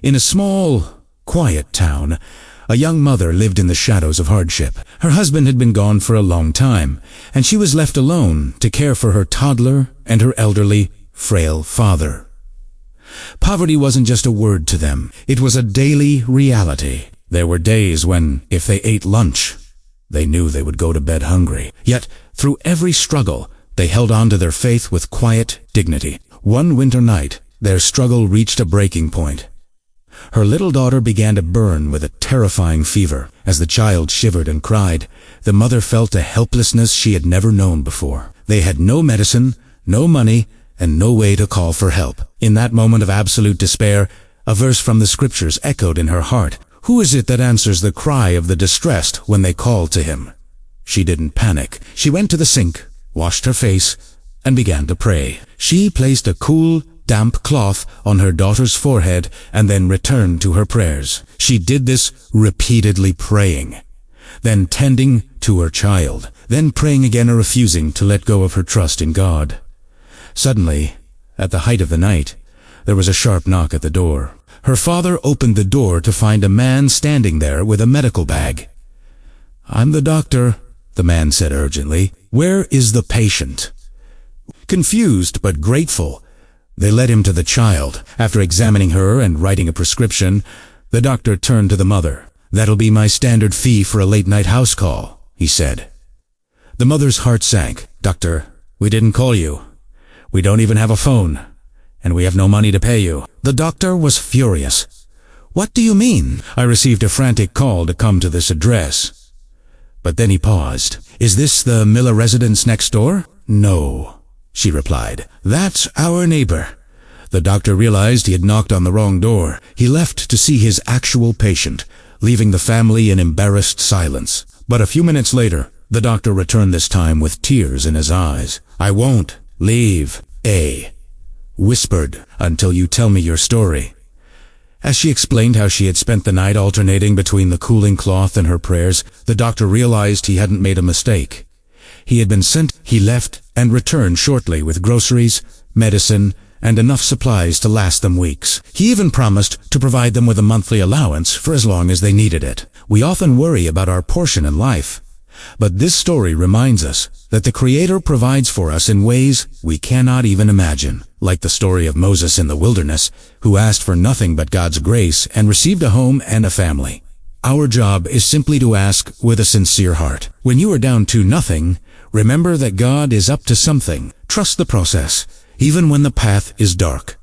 In a small, quiet town, a young mother lived in the shadows of hardship. Her husband had been gone for a long time, and she was left alone to care for her toddler and her elderly, frail father. Poverty wasn't just a word to them. It was a daily reality. There were days when, if they ate lunch, they knew they would go to bed hungry. Yet, through every struggle, they held on to their faith with quiet dignity. One winter night, their struggle reached a breaking point. Her little daughter began to burn with a terrifying fever. As the child shivered and cried, the mother felt a helplessness she had never known before. They had no medicine, no money, and no way to call for help. In that moment of absolute despair, a verse from the scriptures echoed in her heart. Who is it that answers the cry of the distressed when they call to him? She didn't panic. She went to the sink, washed her face, and began to pray. She placed a cool, damp cloth on her daughter's forehead and then returned to her prayers. She did this repeatedly, praying, then tending to her child, then praying again and refusing to let go of her trust in God. Suddenly, at the height of the night, there was a sharp knock at the door. Her father opened the door to find a man standing there with a medical bag. "I'm the doctor," the man said urgently. "Where is the patient?" Confused but grateful, they led him to the child. After examining her and writing a prescription, the doctor turned to the mother. "That'll be my standard fee for a late-night house call," he said. The mother's heart sank. "Doctor, we didn't call you. We don't even have a phone, and we have no money to pay you." The doctor was furious. "What do you mean?" "I received a frantic call to come to this address." But then he paused. "Is this the Miller residence next door?" "No," she replied. "That's our neighbor." The doctor realized he had knocked on the wrong door. He left to see his actual patient, leaving the family in embarrassed silence. But a few minutes later, the doctor returned, this time with tears in his eyes. "I won't leave, whispered, until you tell me your story." As she explained how she had spent the night alternating between the cooling cloth and her prayers, the doctor realized he hadn't made a mistake. He had been sent. He left and returned shortly with groceries, medicine, and enough supplies to last them weeks. He even promised to provide them with a monthly allowance for as long as they needed it. We often worry about our portion in life, but this story reminds us that the Creator provides for us in ways we cannot even imagine. Like the story of Moses in the wilderness, who asked for nothing but God's grace and received a home and a family. Our job is simply to ask with a sincere heart. When you are down to nothing, remember that God is up to something. Trust the process, even when the path is dark.